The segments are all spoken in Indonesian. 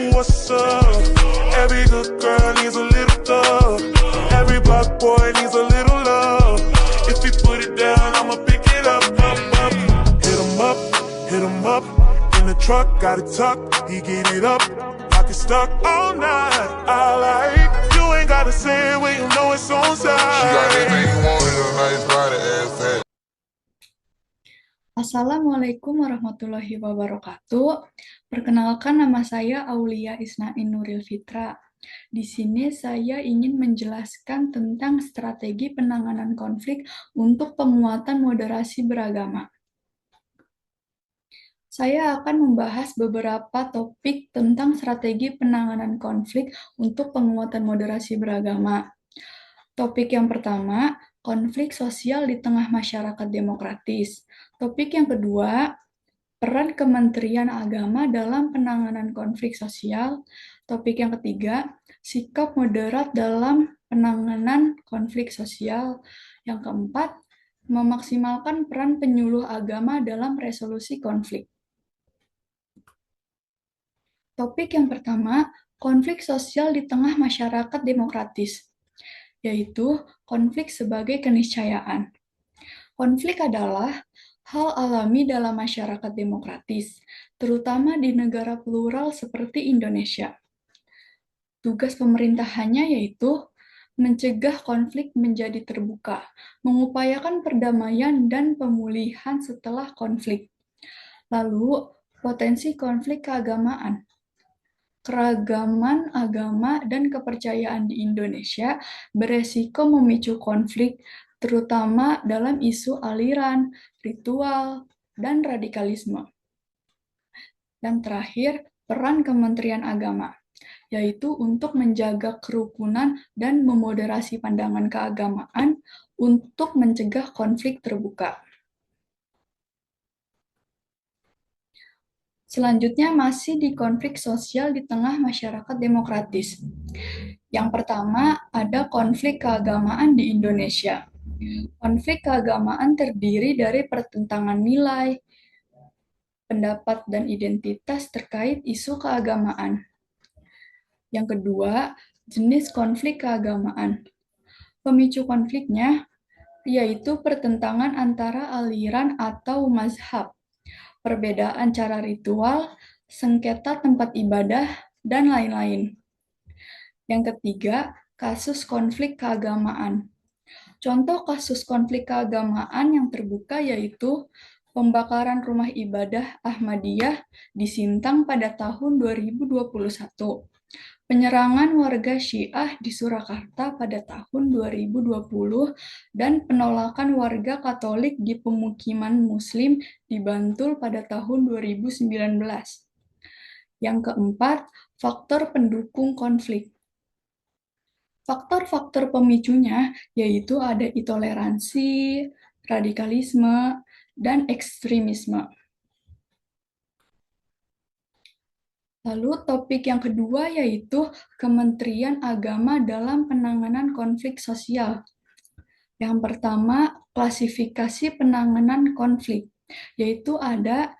What's up? Every good girl needs a little thug. Every black boy needs a little love. If we put it down, I'ma pick it up, up, up. Hit 'em up. In the truck, got it tucked. He get it up. Pocket stuck all night. I like you ain't gotta say it when you know it's on side. She got everything you want in a nice body, ass fat. Assalamualaikum warahmatullahi wabarakatuh. Perkenalkan, nama saya Aulia Isnain Nuril Fitra. Di sini saya ingin menjelaskan tentang strategi penanganan konflik untuk penguatan moderasi beragama. Saya akan membahas beberapa topik tentang strategi penanganan konflik untuk penguatan moderasi beragama. Topik yang pertama, konflik sosial di tengah masyarakat demokratis. Topik yang kedua, peran Kementerian Agama dalam penanganan konflik sosial. Topik yang ketiga, sikap moderat dalam penanganan konflik sosial. Yang keempat, memaksimalkan peran penyuluh agama dalam resolusi konflik. Topik yang pertama, konflik sosial di tengah masyarakat demokratis, yaitu konflik sebagai keniscayaan. Konflik adalah hal alami dalam masyarakat demokratis, terutama di negara plural seperti Indonesia. Tugas pemerintahannya yaitu mencegah konflik menjadi terbuka, mengupayakan perdamaian dan pemulihan setelah konflik. Lalu, potensi konflik keagamaan. Keragaman agama dan kepercayaan di Indonesia beresiko memicu konflik, terutama dalam isu aliran, ritual, dan radikalisme. Dan terakhir, peran Kementerian Agama, yaitu untuk menjaga kerukunan dan memoderasi pandangan keagamaan untuk mencegah konflik terbuka. Selanjutnya masih di konflik sosial di tengah masyarakat demokratis. Yang pertama, ada konflik keagamaan di Indonesia. Konflik keagamaan terdiri dari pertentangan nilai, pendapat, dan identitas terkait isu keagamaan. Yang kedua, jenis konflik keagamaan. Pemicu konfliknya yaitu pertentangan antara aliran atau mazhab, perbedaan cara ritual, sengketa tempat ibadah, dan lain-lain. Yang ketiga, kasus konflik keagamaan. Contoh kasus konflik keagamaan yang terbuka yaitu pembakaran rumah ibadah Ahmadiyah di Sintang pada tahun 2021, penyerangan warga Syiah di Surakarta pada tahun 2020, dan penolakan warga Katolik di pemukiman Muslim di Bantul pada tahun 2019. Yang keempat, faktor pendukung konflik. Faktor-faktor pemicunya yaitu ada intoleransi, radikalisme, dan ekstremisme. Lalu topik yang kedua yaitu Kementerian Agama dalam penanganan konflik sosial. Yang pertama, klasifikasi penanganan konflik, yaitu ada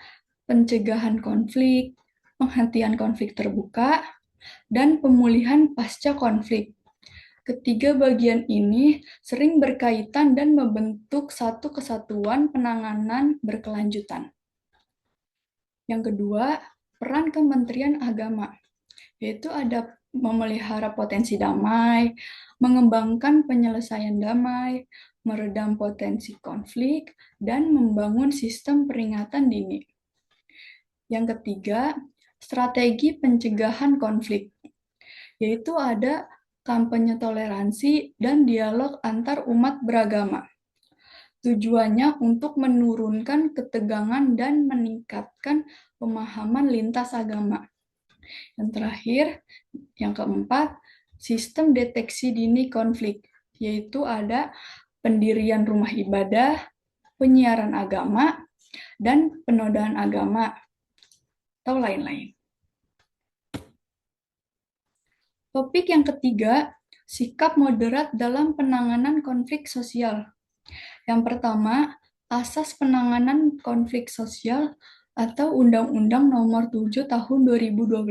pencegahan konflik, penghentian konflik terbuka, dan pemulihan pasca konflik. Ketiga bagian ini sering berkaitan dan membentuk satu kesatuan penanganan berkelanjutan. Yang kedua, peran Kementerian Agama, yaitu ada memelihara potensi damai, mengembangkan penyelesaian damai, meredam potensi konflik, dan membangun sistem peringatan dini. Yang ketiga, strategi pencegahan konflik, yaitu ada kampanye toleransi dan dialog antar umat beragama. Tujuannya untuk menurunkan ketegangan dan meningkatkan pemahaman lintas agama. Yang terakhir, yang keempat, sistem deteksi dini konflik, yaitu ada pendirian rumah ibadah, penyiaran agama, dan penodaan agama, atau lain-lain. Topik yang ketiga, sikap moderat dalam penanganan konflik sosial. Yang pertama, Asas Penanganan Konflik Sosial atau Undang-Undang Nomor 7 Tahun 2012.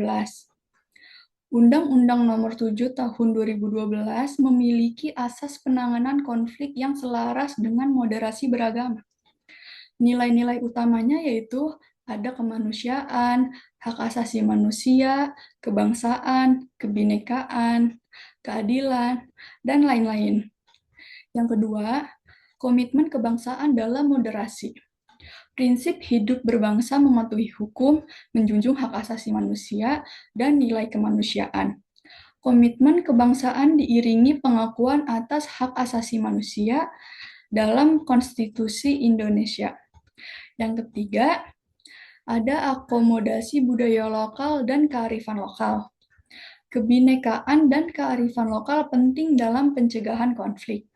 Undang-Undang Nomor 7 Tahun 2012 memiliki asas penanganan konflik yang selaras dengan moderasi beragama. Nilai-nilai utamanya yaitu ada kemanusiaan, hak asasi manusia, kebangsaan, kebinekaan, keadilan, dan lain-lain. Yang kedua, komitmen kebangsaan dalam moderasi. Prinsip hidup berbangsa mematuhi hukum, menjunjung hak asasi manusia, dan nilai kemanusiaan. Komitmen kebangsaan diiringi pengakuan atas hak asasi manusia dalam Konstitusi Indonesia. Yang ketiga, ada akomodasi budaya lokal dan kearifan lokal. Kebinekaan dan kearifan lokal penting dalam pencegahan konflik.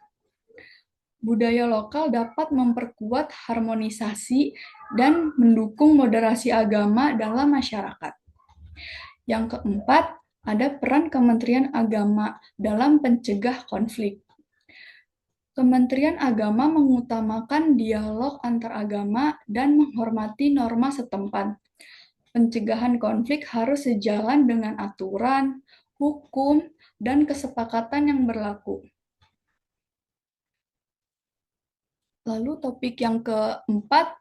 Budaya lokal dapat memperkuat harmonisasi dan mendukung moderasi agama dalam masyarakat. Yang keempat, ada peran Kementerian Agama dalam pencegah konflik. Kementerian Agama mengutamakan dialog antar agama dan menghormati norma setempat. Pencegahan konflik harus sejalan dengan aturan, hukum, dan kesepakatan yang berlaku. Lalu topik yang keempat,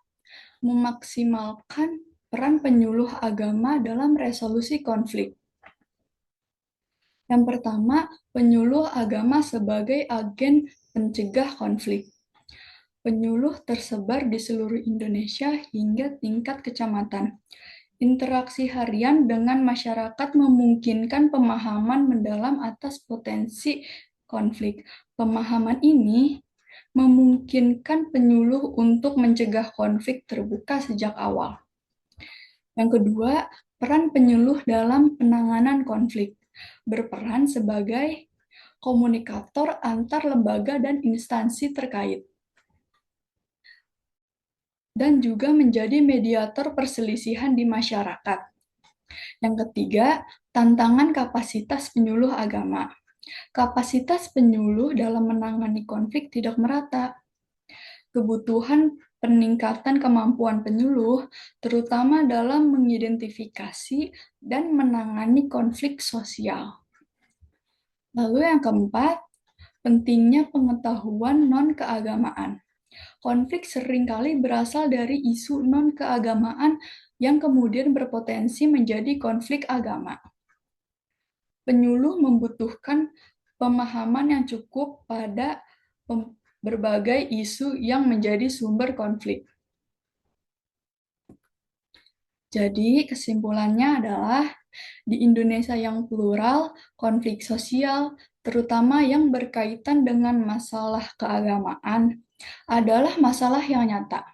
memaksimalkan peran penyuluh agama dalam resolusi konflik. Yang pertama, penyuluh agama sebagai agen pencegah konflik. Penyuluh tersebar di seluruh Indonesia hingga tingkat kecamatan. Interaksi harian dengan masyarakat memungkinkan pemahaman mendalam atas potensi konflik. Pemahaman ini memungkinkan penyuluh untuk mencegah konflik terbuka sejak awal. Yang kedua, peran penyuluh dalam penanganan konflik. Berperan sebagai komunikator antar lembaga dan instansi terkait. Dan juga menjadi mediator perselisihan di masyarakat. Yang ketiga, tantangan kapasitas penyuluh agama. Kapasitas penyuluh dalam menangani konflik tidak merata. Kebutuhan peningkatan kemampuan penyuluh, terutama dalam mengidentifikasi dan menangani konflik sosial. Lalu yang keempat, pentingnya pengetahuan non-keagamaan. Konflik seringkali berasal dari isu non-keagamaan yang kemudian berpotensi menjadi konflik agama. Penyuluh membutuhkan pemahaman yang cukup pada berbagai isu yang menjadi sumber konflik. Jadi, kesimpulannya adalah di Indonesia yang plural, konflik sosial, terutama yang berkaitan dengan masalah keagamaan, adalah masalah yang nyata.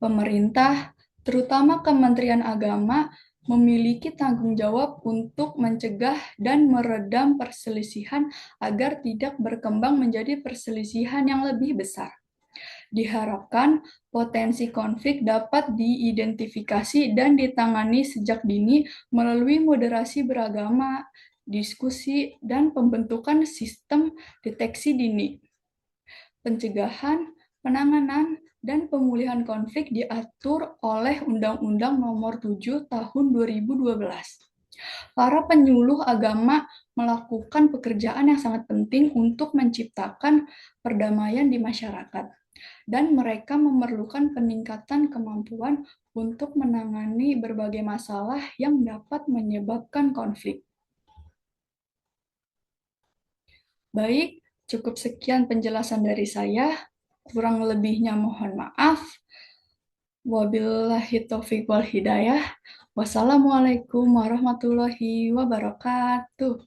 Pemerintah, terutama Kementerian Agama, memiliki tanggung jawab untuk mencegah dan meredam perselisihan agar tidak berkembang menjadi perselisihan yang lebih besar. Diharapkan potensi konflik dapat diidentifikasi dan ditangani sejak dini melalui moderasi beragama, diskusi, dan pembentukan sistem deteksi dini. Pencegahan, penanganan, dan pemulihan konflik diatur oleh Undang-Undang Nomor 7 Tahun 2012. Para penyuluh agama melakukan pekerjaan yang sangat penting untuk menciptakan perdamaian di masyarakat, dan mereka memerlukan peningkatan kemampuan untuk menangani berbagai masalah yang dapat menyebabkan konflik. Baik, cukup sekian penjelasan dari saya. Kurang lebihnya mohon maaf. Wabillahi taufiq wal hidayah. Wassalamualaikum warahmatullahi wabarakatuh.